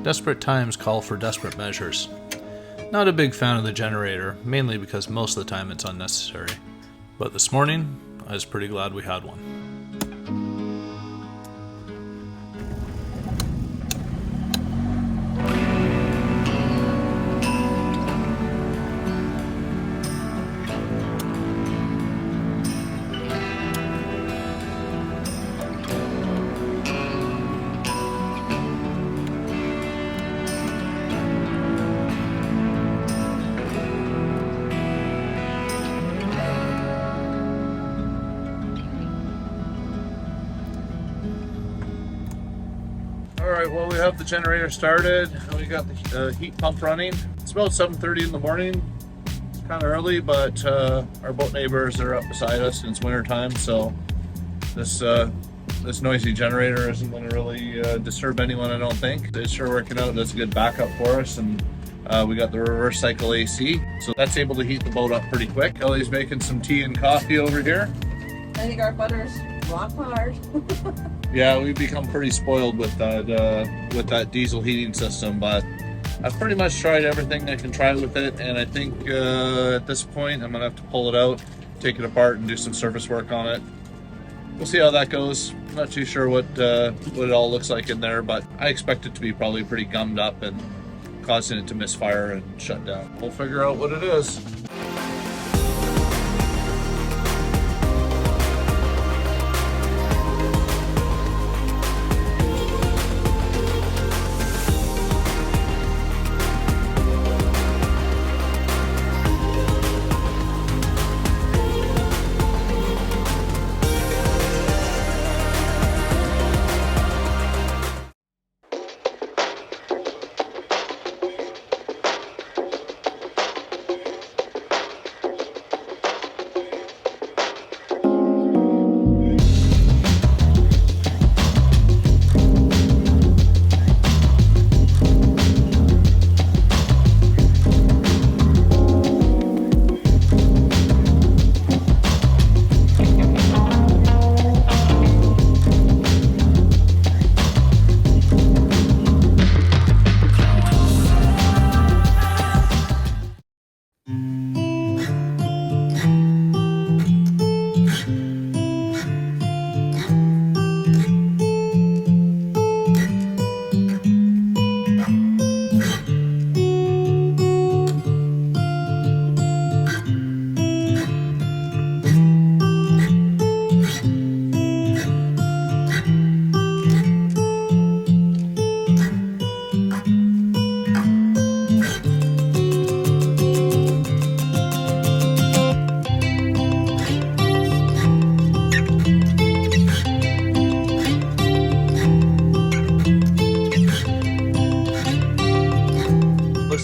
Desperate times call for desperate measures. Not a big fan of the generator, mainly because most of the time it's unnecessary. But this morning, I was pretty glad we had one. Alright, well, we have the generator started and we got the heat pump running. It's about 7:30 in the morning. It's kind of early, but our boat neighbors are up beside us and it's winter time, so this noisy generator isn't going to really disturb anyone, I don't think. It's sure working out. That's a good backup for us, and we got the reverse cycle AC, so that's able to heat the boat up pretty quick. Ellie's making some tea and coffee over here. I think our butter's rock hard. Yeah, we've become pretty spoiled with that diesel heating system, but I've pretty much tried everything I can try with it, and I think at this point I'm gonna have to pull it out, take it apart, and do some surface work on it. We'll see how that goes. I'm not too sure what it all looks like in there, but I expect it to be probably pretty gummed up and causing it to misfire and shut down. We'll figure out what it is.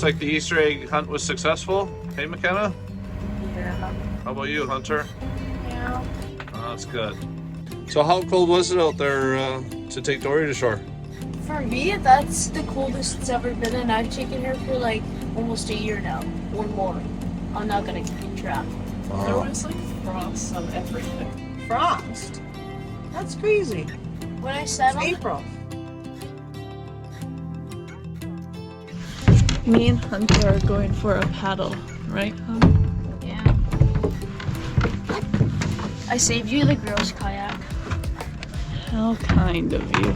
Like the Easter egg hunt was successful. Hey, Makena? Yeah. How about you, Hunter? Yeah. Oh, that's good. So how cold was it out there to take Dory to shore? For me, that's the coldest it's ever been, and I've taken her for like almost a year now, or more. I'm not gonna keep track. There was like frost on everything. Frost? That's crazy. When I It's settled, April. Me and Hunter are going for a paddle, right, Hunter? yeah. I saved you the girls' kayak. How kind of you.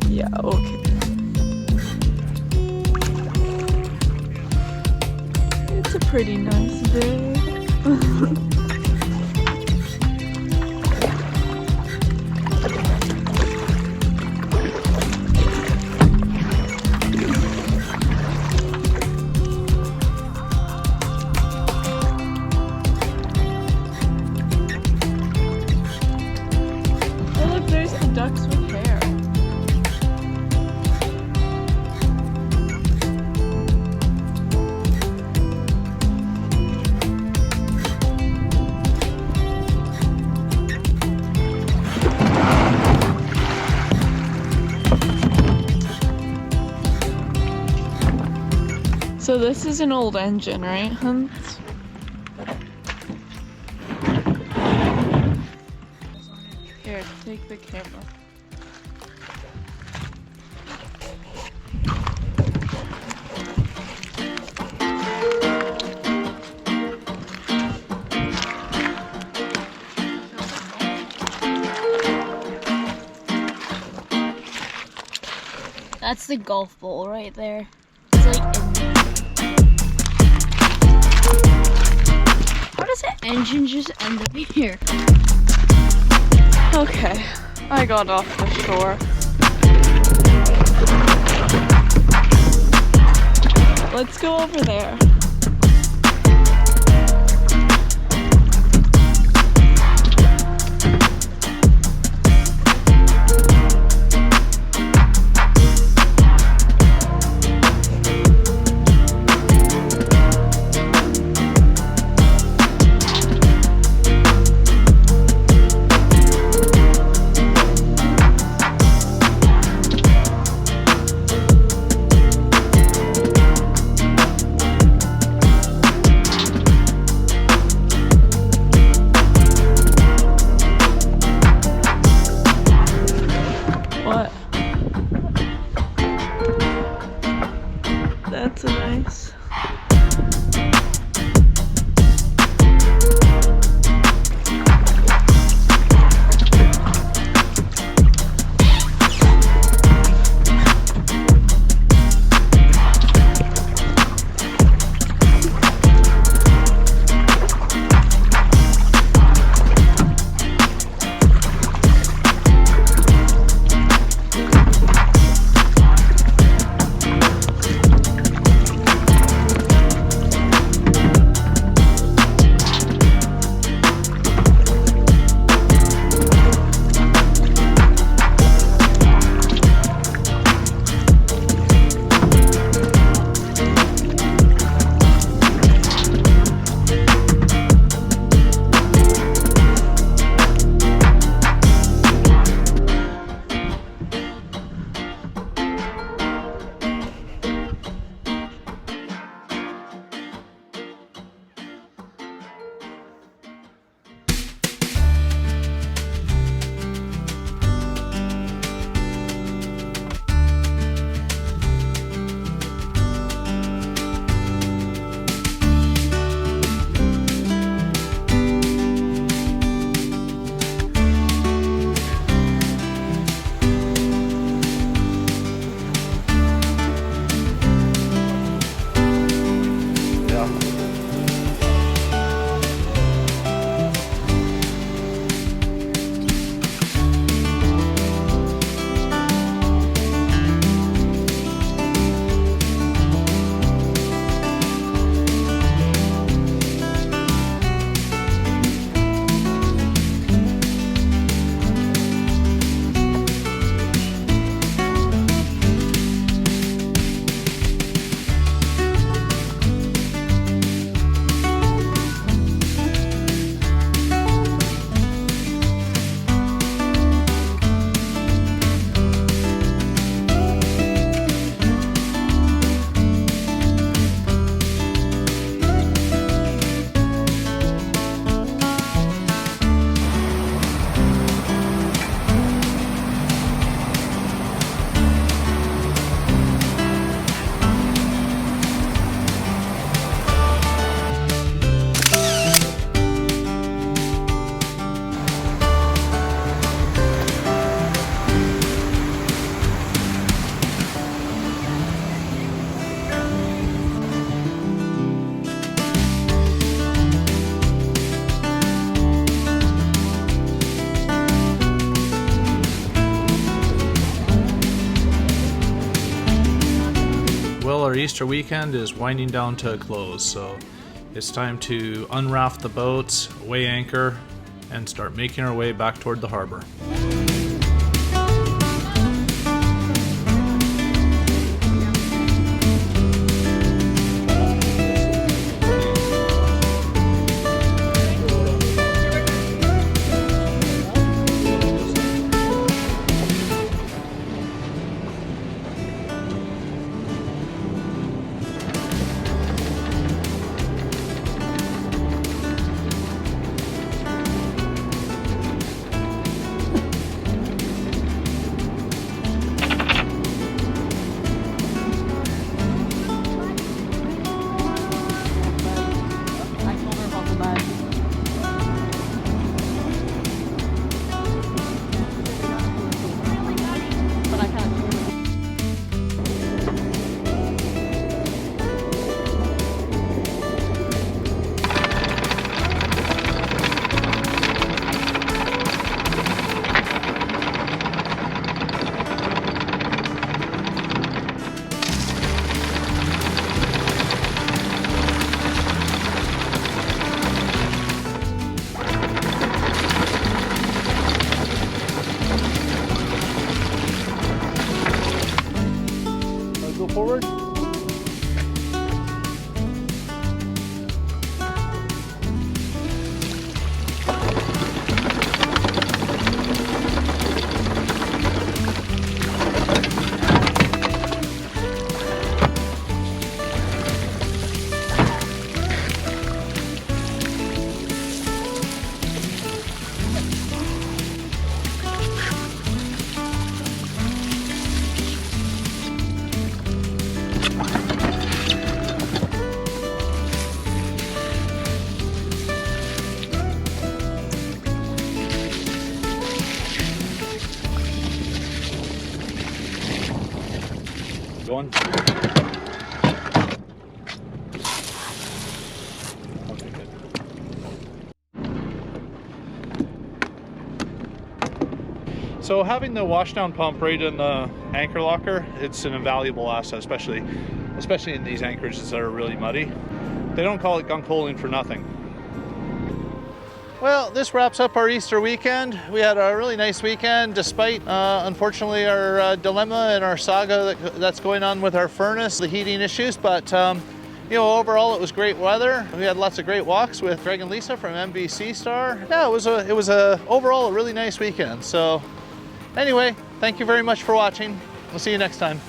Yeah, okay. It's a pretty nice day. Ducks with hair. So this is an old engine, right, Hunt? take the camera. That's the golf ball right there. It's like how does that engine just end up here? Okay, I got off the shore. Let's go over there. What? That's nice. Well, our Easter weekend is winding down to a close, so it's time to unraft the boats, weigh anchor, and start making our way back toward the harbor. forward. Going. Okay, good. So having the washdown pump right in the anchor locker, it's an invaluable asset, especially in these anchorages that are really muddy. They don't call it gunk holing for nothing. Well, this wraps up our Easter weekend. We had a really nice weekend despite, unfortunately, our dilemma and our saga that's going on with our furnace, the heating issues. But, you know, overall it was great weather. We had lots of great walks with Greg and Lisa from MBC Star. Yeah, it was overall a really nice weekend. So anyway, thank you very much for watching. We'll see you next time.